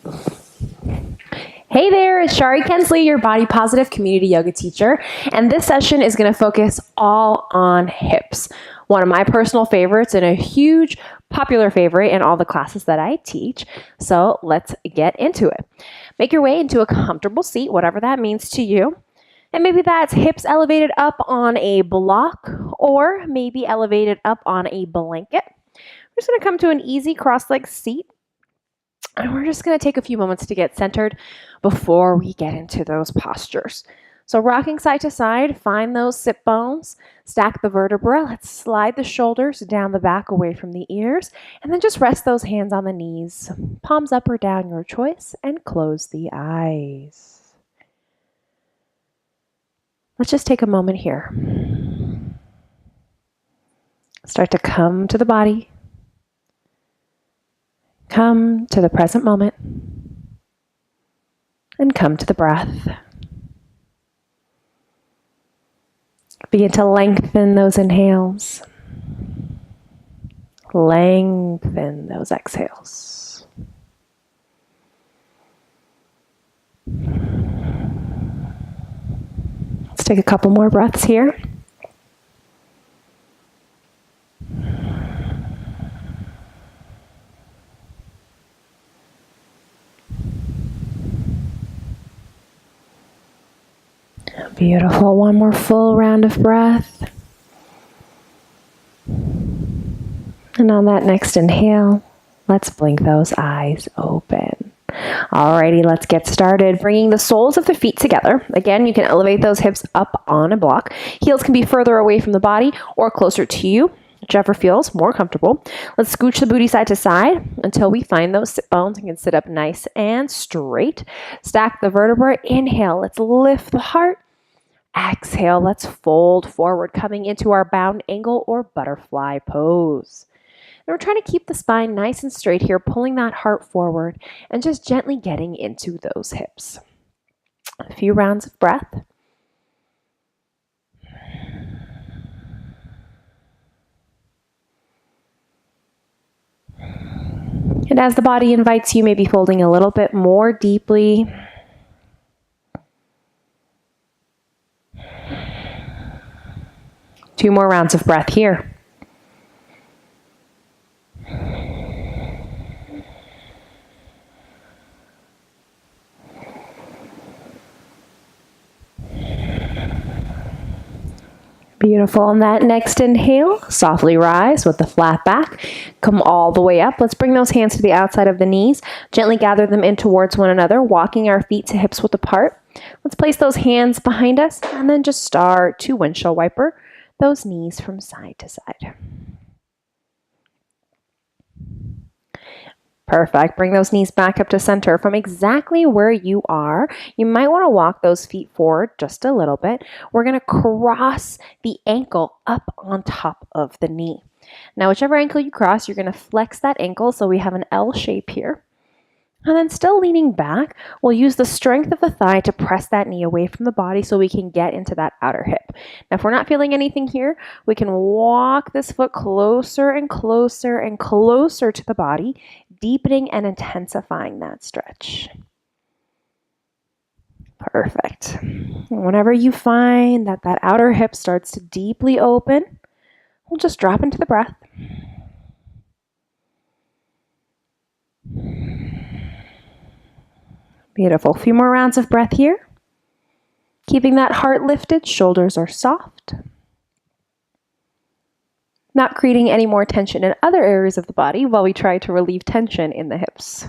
Hey there, it's Shari Kensley, your body positive community yoga teacher, and this session is going to focus all on hips. One of my personal favorites and a huge popular favorite in all the classes that I teach. So let's get into it. Make your way into a comfortable seat, whatever that means to you. And maybe that's hips elevated up on a block or maybe elevated up on a blanket. We're just going to come to an easy cross-legged seat. And we're just going to take a few moments to get centered before we get into those postures. So rocking side to side, find those sit bones, stack the vertebra. Let's slide the shoulders down the back away from the ears, and then just rest those hands on the knees, palms up or down, your choice, and close the eyes. Let's just take a moment here. Start to come to the body. Come to the present moment and come to the breath. Begin to lengthen those inhales. Lengthen those exhales. Let's take a couple more breaths here. Beautiful. One more full round of breath. And on that next inhale, let's blink those eyes open. Alrighty, let's get started. Bringing the soles of the feet together. Again, you can elevate those hips up on a block. Heels can be further away from the body or closer to you, whichever feels more comfortable. Let's scooch the booty side to side until we find those sit bones and can sit up nice and straight. Stack the vertebrae. Inhale, let's lift the heart. Exhale, let's fold forward, coming into our bound angle or butterfly pose. And we're trying to keep the spine nice and straight here, pulling that heart forward and just gently getting into those hips. A few rounds of breath. And as the body invites you, maybe folding a little bit more deeply. Two more rounds of breath here. Beautiful. On that next inhale, softly rise with the flat back. Come all the way up. Let's bring those hands to the outside of the knees. Gently gather them in towards one another, walking our feet to hips width apart. Let's place those hands behind us and then just start to windshield wiper those knees from side to side. Perfect. Bring those knees back up to center from exactly where you are. You might want to walk those feet forward just a little bit. We're going to cross the ankle up on top of the knee. Now, whichever ankle you cross, you're going to flex that ankle so we have an L shape here. And then still leaning back, we'll use the strength of the thigh to press that knee away from the body so we can get into that outer hip. Now, if we're not feeling anything here, we can walk this foot closer and closer and closer to the body, deepening and intensifying that stretch. Perfect. Whenever you find that that outer hip starts to deeply open, we'll just drop into the breath. Beautiful. A few more rounds of breath here. Keeping that heart lifted, shoulders are soft. Not creating any more tension in other areas of the body while we try to relieve tension in the hips.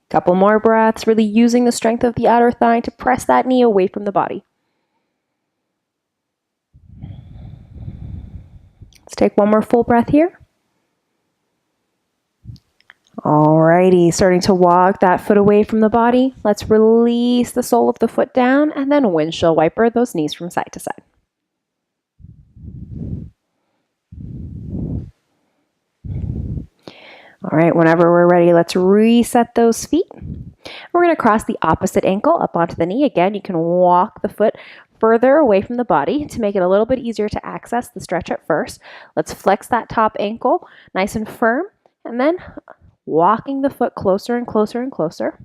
Couple more breaths, really using the strength of the outer thigh to press that knee away from the body. Let's take one more full breath here. Alrighty, starting to walk that foot away from the body. Let's release the sole of the foot down and then windshield wiper those knees from side to side. All right, whenever we're ready, let's reset those feet. We're going to cross the opposite ankle up onto the knee. Again, you can walk the foot further away from the body to make it a little bit easier to access the stretch at first. Let's flex that top ankle nice and firm, and then walking the foot closer and closer and closer,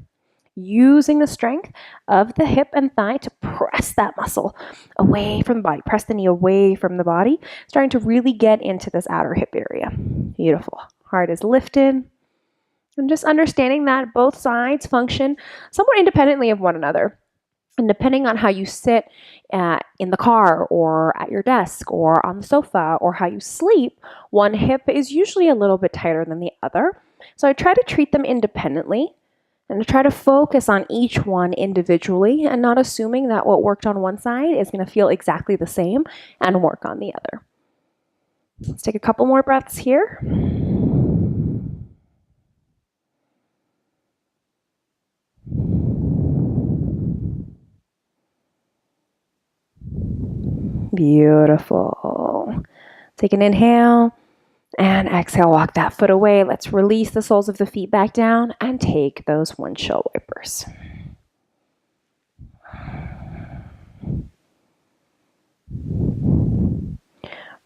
using the strength of the hip and thigh to press that muscle away from the body. Press the knee away from the body, starting to really get into this outer hip area. Beautiful. Heart is lifted. And just understanding that both sides function somewhat independently of one another. And depending on how you sit in the car or at your desk or on the sofa or how you sleep, one hip is usually a little bit tighter than the other. So I try to treat them independently and to try to focus on each one individually and not assuming that what worked on one side is going to feel exactly the same and work on the other. Let's take a couple more breaths here. Beautiful. Take an inhale and exhale, walk that foot away. Let's release the soles of the feet back down and take those windshield wipers.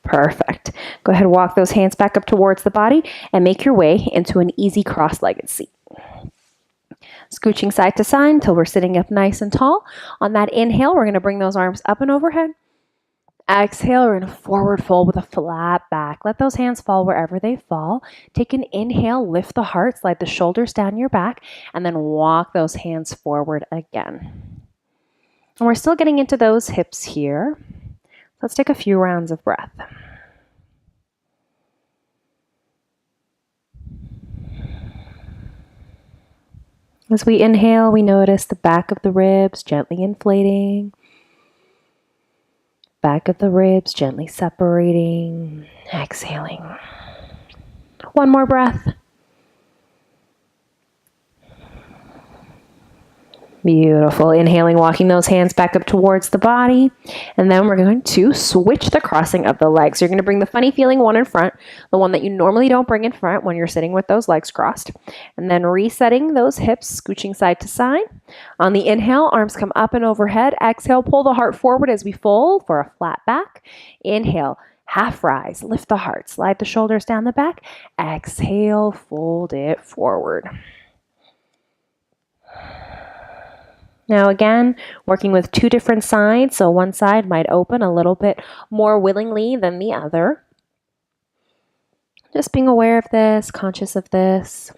Perfect. Go ahead and walk those hands back up towards the body and make your way into an easy cross-legged seat. Scooching side to side until we're sitting up nice and tall. On that inhale, we're going to bring those arms up and overhead. Exhale, we're in a forward fold with a flat back. Let those hands fall wherever they fall. Take an inhale, lift the heart, slide the shoulders down your back, and then walk those hands forward again. And we're still getting into those hips here. Let's take a few rounds of breath. As we inhale, we notice the back of the ribs gently inflating. Back of the ribs gently separating. Exhaling. One more breath. Beautiful. Inhaling, walking those hands back up towards the body. And then we're going to switch the crossing of the legs. You're going to bring the funny feeling one in front, the one that you normally don't bring in front when you're sitting with those legs crossed. And then resetting those hips, scooching side to side. On the inhale, arms come up and overhead. Exhale, pull the heart forward as we fold for a flat back. Inhale, half rise, lift the heart, slide the shoulders down the back. Exhale, fold it forward. Now again, working with two different sides, so one side might open a little bit more willingly than the other. Just being aware of this, conscious of this,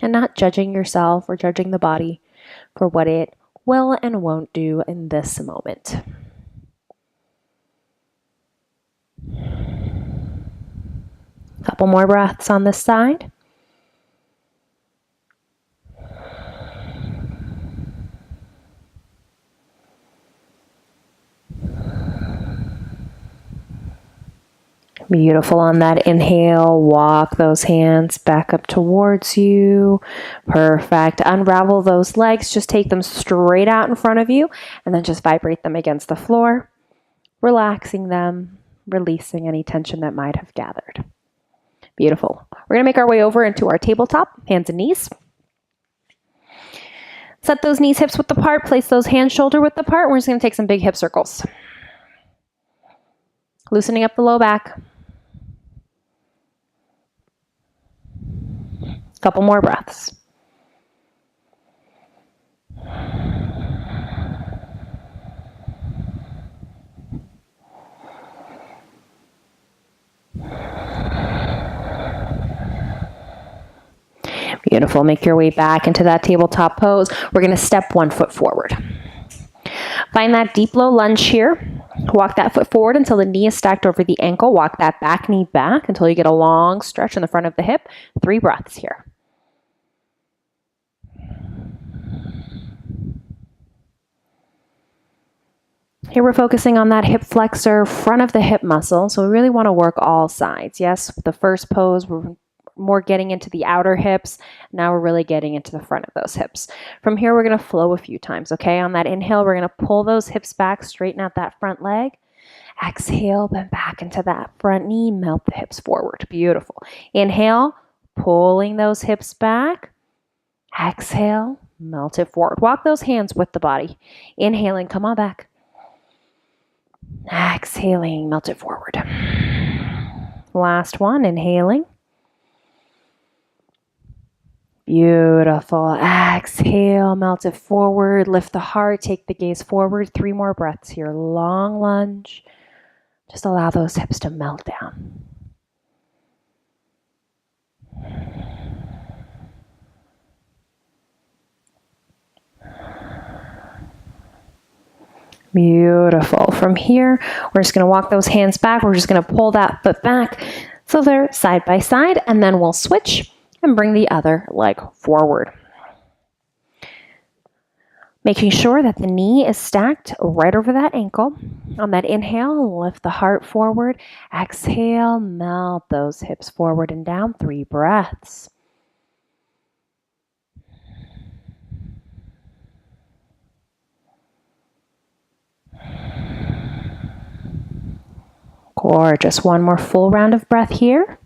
and not judging yourself or judging the body for what it will and won't do in this moment. Couple more breaths on this side. Beautiful. On that inhale, walk those hands back up towards you. Perfect. Unravel those legs. Just take them straight out in front of you and then just vibrate them against the floor, relaxing them, releasing any tension that might have gathered. Beautiful. We're going to make our way over into our tabletop, hands and knees. Set those knees hips width apart. Place those hands shoulder width apart. We're just going to take some big hip circles. Loosening up the low back. Couple more breaths. Beautiful. Make your way back into that tabletop pose. We're going to step one foot forward. Find that deep low lunge here. Walk that foot forward until the knee is stacked over the ankle. Walk that back knee back until you get a long stretch in the front of the hip. 3 breaths here. Here we're focusing on that hip flexor, front of the hip muscle. So we really want to work all sides. Yes, the first pose, we're more getting into the outer hips. Now we're really getting into the front of those hips. From here, we're going to flow a few times, okay? On that inhale, we're going to pull those hips back, straighten out that front leg. Exhale, bend back into that front knee, melt the hips forward. Beautiful. Inhale, pulling those hips back. Exhale, melt it forward. Walk those hands with the body. Inhaling, come on back. Exhaling, melt it forward. Last one, inhaling. Beautiful. Exhale, melt it forward. Lift the heart, take the gaze forward. 3 more breaths here. Long lunge. Just allow those hips to melt down. Beautiful. From here, we're just going to walk those hands back. We're just going to pull that foot back so they're side by side, and then we'll switch and bring the other leg forward. Making sure that the knee is stacked right over that ankle. On that inhale, lift the heart forward. Exhale, melt those hips forward and down. 3 breaths. Gorgeous. One more full round of breath here.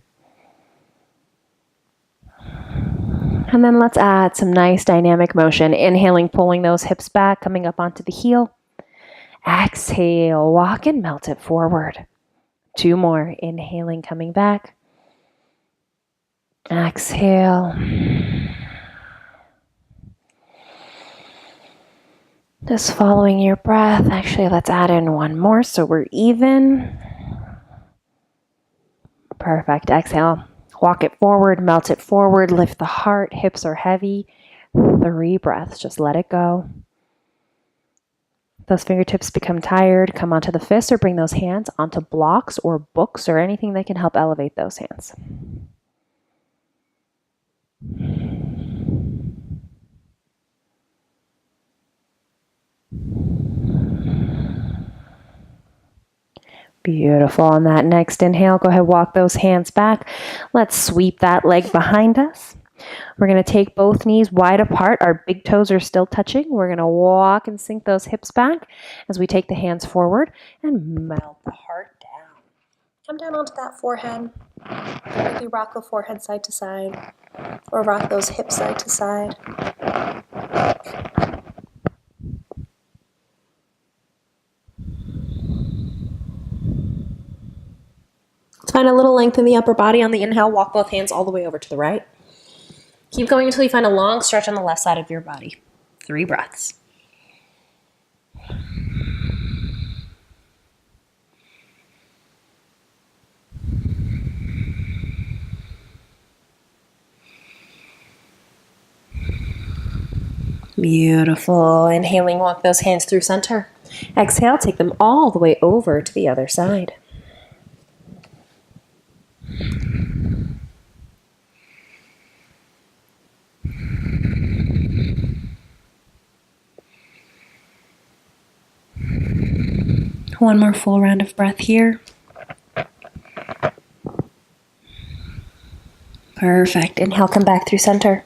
And then let's add some nice dynamic motion. Inhaling, pulling those hips back, coming up onto the heel. Exhale, walk and melt it forward. 2 more. Inhaling, coming back. Exhale. Just following your breath. Actually, let's add in 1 more so we're even. Perfect. Exhale. Walk it forward, melt it forward, lift the heart, hips are heavy. 3 breaths, just let it go. Those fingertips become tired, come onto the fists or bring those hands onto blocks or books or anything that can help elevate those hands. Beautiful. On that next inhale, go ahead, walk those hands back. Let's sweep that leg behind us. We're going to take both knees wide apart. Our big toes are still touching. We're going to walk and sink those hips back as we take the hands forward and melt the heart down. Come down onto that forehead. Maybe rock the forehead side to side or rock those hips side to side. Find a little length in the upper body on the inhale. Walk both hands all the way over to the right. Keep going until you find a long stretch on the left side of your body. 3 breaths. Beautiful. Inhaling, walk those hands through center. Exhale, take them all the way over to the other side. One more full round of breath here. Perfect. Inhale, come back through center.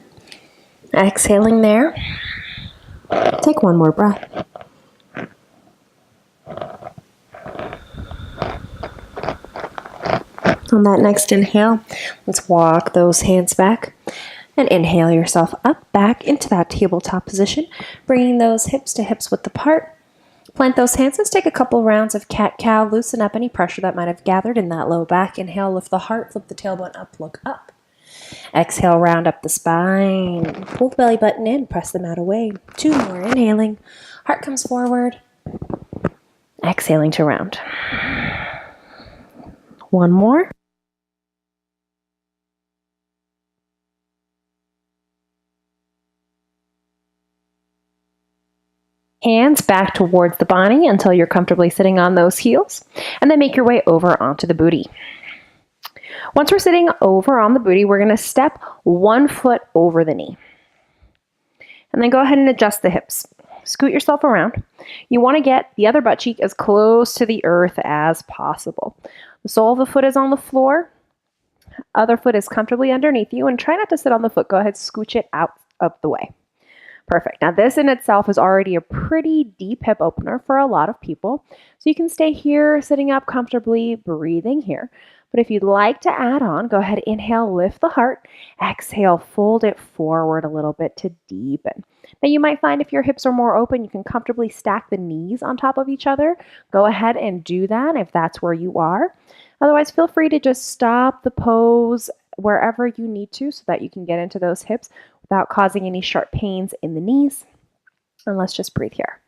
Exhaling there. Take 1 more breath. On that next inhale, let's walk those hands back and inhale yourself up, back into that tabletop position, bringing those hips to hips width apart. Plant those hands. Let's take a couple rounds of cat-cow. Loosen up any pressure that might have gathered in that low back. Inhale, lift the heart, flip the tailbone up, look up. Exhale, round up the spine. Pull the belly button in, press the mat away. 2 more. Inhaling. Heart comes forward. Exhaling to round. 1 more. Hands back towards the body until you're comfortably sitting on those heels, and then make your way over onto the booty. Once we're sitting over on the booty, we're going to step 1 foot over the knee. And then go ahead and adjust the hips. Scoot yourself around. You want to get the other butt cheek as close to the earth as possible. The sole of the foot is on the floor. Other foot is comfortably underneath you, and try not to sit on the foot. Go ahead, scooch it out of the way. Perfect. Now this in itself is already a pretty deep hip opener for a lot of people. So you can stay here, sitting up comfortably, breathing here. But if you'd like to add on, go ahead, inhale, lift the heart. Exhale, fold it forward a little bit to deepen. Now you might find if your hips are more open, you can comfortably stack the knees on top of each other. Go ahead and do that if that's where you are. Otherwise, feel free to just stop the pose wherever you need to so that you can get into those hips without causing any sharp pains in the knees. And let's just breathe here.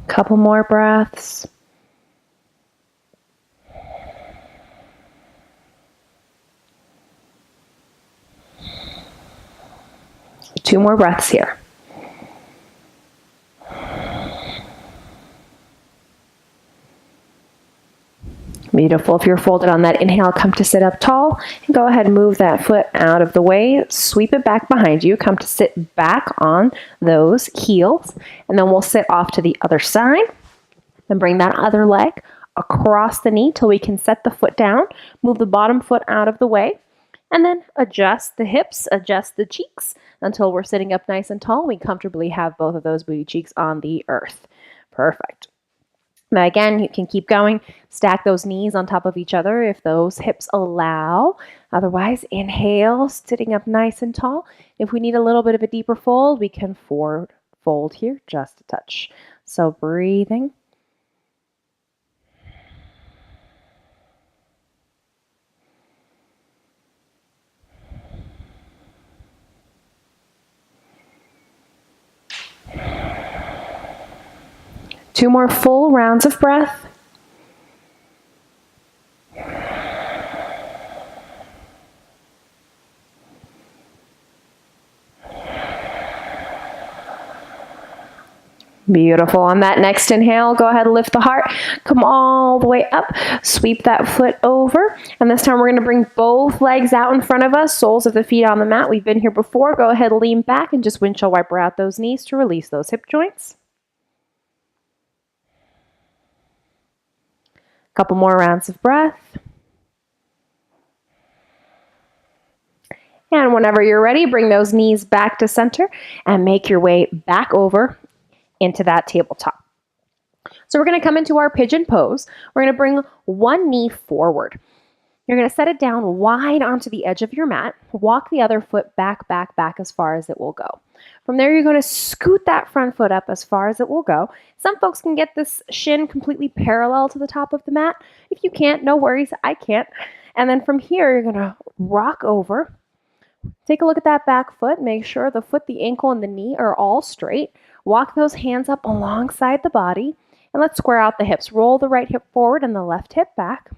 Couple more breaths. Two more breaths here. Beautiful. If you're folded on that inhale, come to sit up tall and go ahead and move that foot out of the way. Sweep it back behind you. Come to sit back on those heels, and then we'll sit off to the other side and bring that other leg across the knee till we can set the foot down. Move the bottom foot out of the way, and then adjust the hips, adjust the cheeks until we're sitting up nice and tall. We comfortably have both of those booty cheeks on the earth. Perfect. Now again, you can keep going. Stack those knees on top of each other if those hips allow. Otherwise, inhale, sitting up nice and tall. If we need a little bit of a deeper fold, we can forward fold here just a touch. So breathing. Two more full rounds of breath. Beautiful. On that next inhale, go ahead and lift the heart. Come all the way up. Sweep that foot over. And this time we're going to bring both legs out in front of us, soles of the feet on the mat. We've been here before. Go ahead, lean back and just windshield wiper out those knees to release those hip joints. Couple more rounds of breath. And whenever you're ready, bring those knees back to center and make your way back over into that tabletop. So we're going to come into our pigeon pose. We're going to bring one knee forward. You're going to set it down wide onto the edge of your mat. Walk the other foot back as far as it will go. From there, you're going to scoot that front foot up as far as it will go. Some folks can get this shin completely parallel to the top of the mat. If you can't, no worries, I can't. And then from here, you're going to rock over. Take a look at that back foot. Make sure the foot, the ankle, and the knee are all straight. Walk those hands up alongside the body. And let's square out the hips. Roll the right hip forward and the left hip back.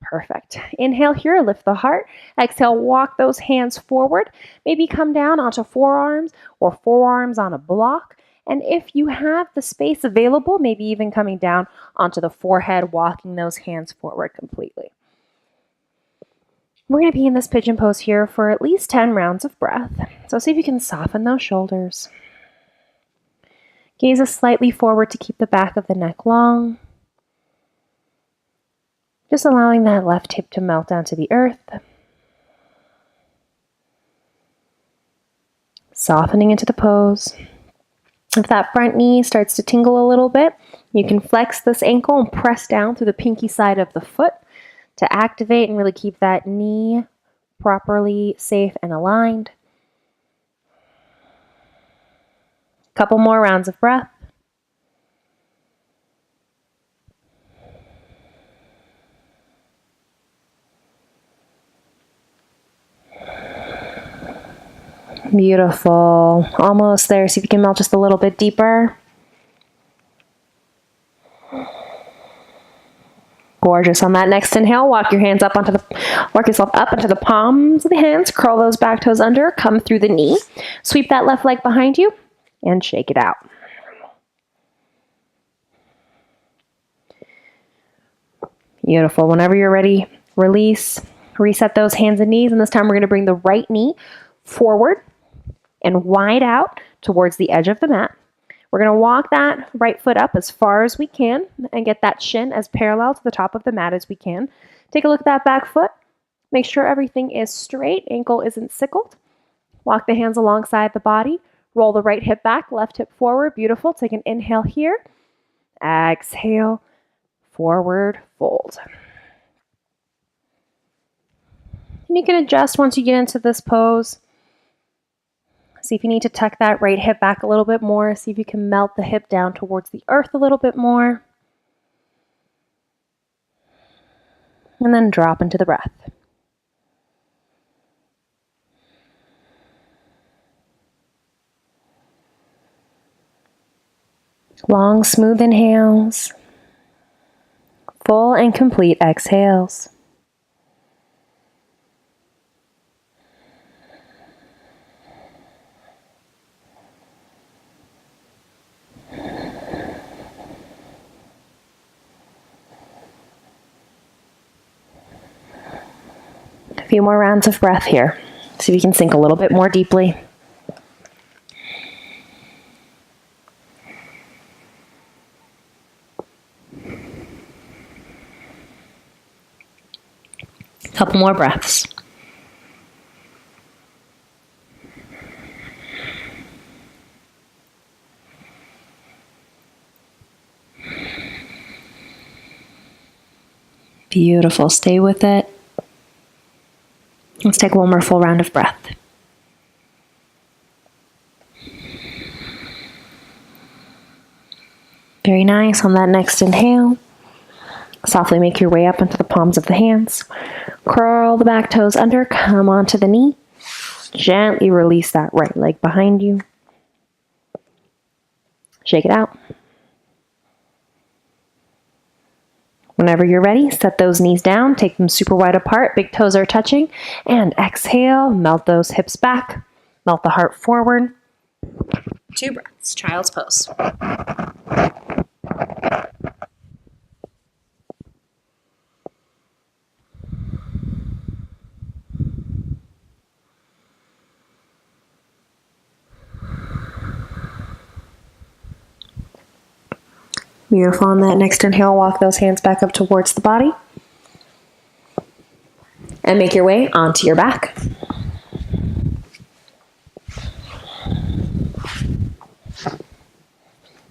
Perfect. Inhale here, lift the heart. Exhale, walk those hands forward. Maybe come down onto forearms or forearms on a block. And if you have the space available, maybe even coming down onto the forehead, walking those hands forward completely. We're going to be in this pigeon pose here for at least 10 rounds of breath. So see if you can soften those shoulders. Gaze slightly forward to keep the back of the neck long. Just allowing that left hip to melt down to the earth. Softening into the pose. If that front knee starts to tingle a little bit, you can flex this ankle and press down through the pinky side of the foot to activate and really keep that knee properly safe and aligned. Couple more rounds of breath. Beautiful. Almost there. See if you can melt just a little bit deeper. Gorgeous. On that next inhale, walk yourself up onto the palms of the hands. Curl those back toes under. Come through the knee. Sweep that left leg behind you and shake it out. Beautiful. Whenever you're ready, release. Reset those hands and knees. And this time we're going to bring the right knee forward and wide out towards the edge of the mat. We're going to walk that right foot up as far as we can and get that shin as parallel to the top of the mat as we can. Take a look at that back foot. Make sure everything is straight, ankle isn't sickled. Walk the hands alongside the body. Roll the right hip back, left hip forward. Beautiful. Take an inhale here. Exhale, forward fold. And you can adjust once you get into this pose. See if you need to tuck that right hip back a little bit more. See if you can melt the hip down towards the earth a little bit more. And then drop into the breath. Long, smooth inhales. Full and complete exhales. A few more rounds of breath here. See if you can sink a little bit more deeply. Couple more breaths. Beautiful. Stay with it. Let's take one more full round of breath. Very nice. On that next inhale, softly make your way up into the palms of the hands. Curl the back toes under, come onto the knee. Gently release that right leg behind you. Shake it out. Whenever you're ready, set those knees down, take them super wide apart, big toes are touching, and exhale, melt those hips back, melt the heart forward. 2 breaths, child's pose. Beautiful. On that next inhale, walk those hands back up towards the body. And make your way onto your back.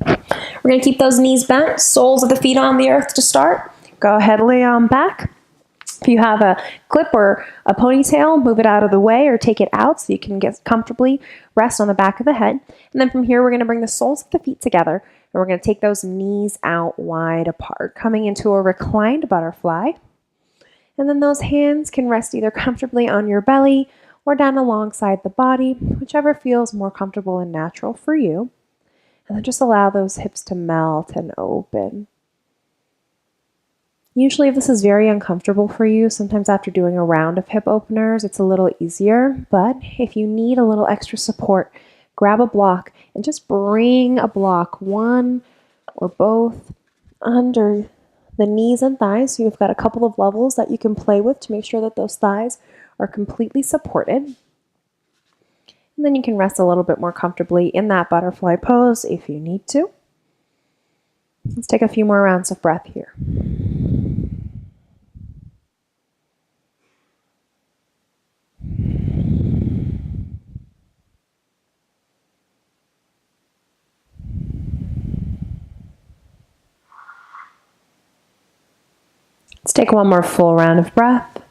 We're going to keep those knees bent, soles of the feet on the earth to start. Go ahead, lay on back. If you have a clip or a ponytail, move it out of the way or take it out so you can get comfortably rest on the back of the head. And then from here, we're going to bring the soles of the feet together. And we're going to take those knees out wide apart, coming into a reclined butterfly. And then those hands can rest either comfortably on your belly or down alongside the body, whichever feels more comfortable and natural for you. And then just allow those hips to melt and open. Usually if this is very uncomfortable for you, sometimes after doing a round of hip openers, it's a little easier. But if you need a little extra support, grab a block and just bring a block, one or both, under the knees and thighs. So you've got a couple of levels that you can play with to make sure that those thighs are completely supported. And then you can rest a little bit more comfortably in that butterfly pose if you need to. Let's take a few more rounds of breath here. Let's take one more full round of breath.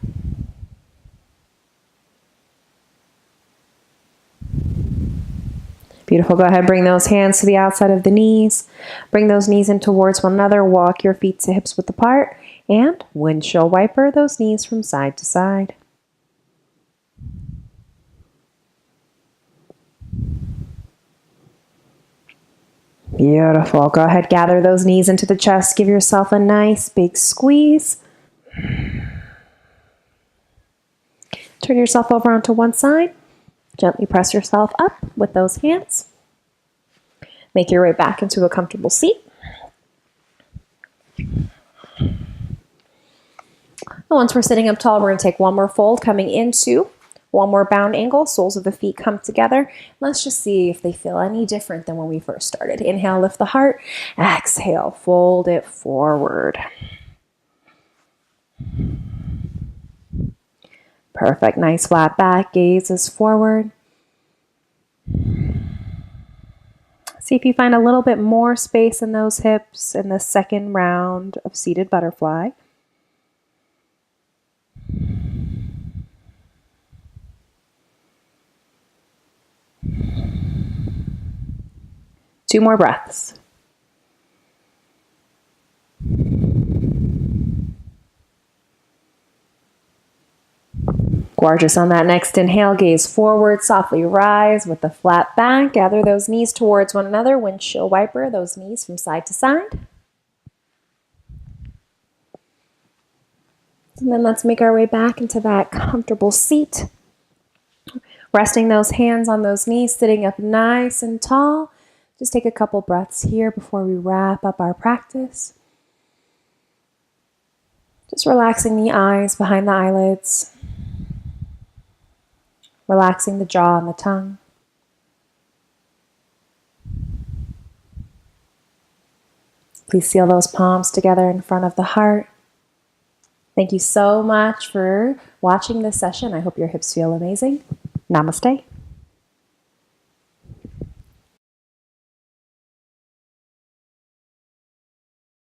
Beautiful. Go ahead, bring those hands to the outside of the knees. Bring those knees in towards one another. Walk your feet to hips width apart. And windshield wiper those knees from side to side. Beautiful. Go ahead, gather those knees into the chest. Give yourself a nice big squeeze. Turn yourself over onto one side. Gently press yourself up with those hands. Make your way back into a comfortable seat. And once we're sitting up tall, we're going to take one more fold coming into one more bound angle. Soles of the feet come together. Let's just see if they feel any different than when we first started. Inhale, lift the heart. Exhale, fold it forward. Perfect. Nice flat back. Gaze is forward. See if you find a little bit more space in those hips in the second round of seated butterfly. Two more breaths. Gorgeous. On that next inhale, gaze forward, softly rise with the flat back. Gather those knees towards one another. Windshield wiper those knees from side to side. And then let's make our way back into that comfortable seat. Resting those hands on those knees, sitting up nice and tall. Just take a couple breaths here before we wrap up our practice. Just relaxing the eyes behind the eyelids. Relaxing the jaw and the tongue. Please seal those palms together in front of the heart. Thank you so much for watching this session. I hope your hips feel amazing. Namaste.